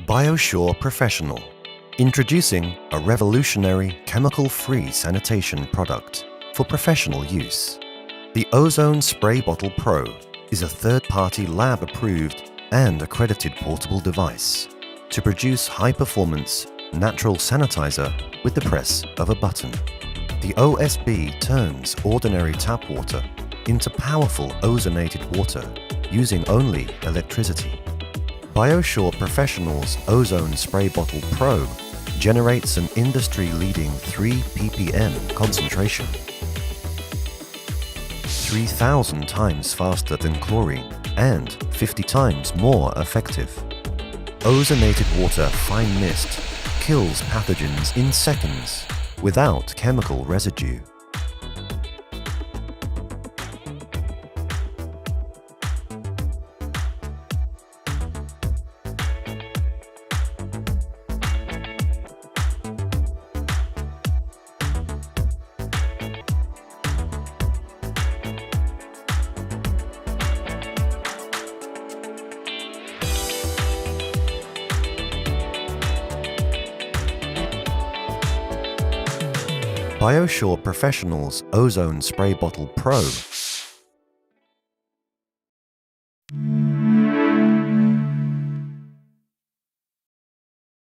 BioSure Professional, introducing a revolutionary chemical-free sanitation product for professional use. The OzoneSpray Bottle Pro is a third-party lab-approved and accredited portable device to produce high-performance natural sanitizer with the press of a button. The OSB turns ordinary tap water into powerful ozonated water using only electricity. BioSure Professional's OzoneSpray Bottle Pro generates an industry-leading 3 ppm concentration, 3,000 times faster than chlorine and 50 times more effective. Ozonated water fine mist kills pathogens in seconds without chemical residue. BioSure Professional's OzoneSpray Bottle Pro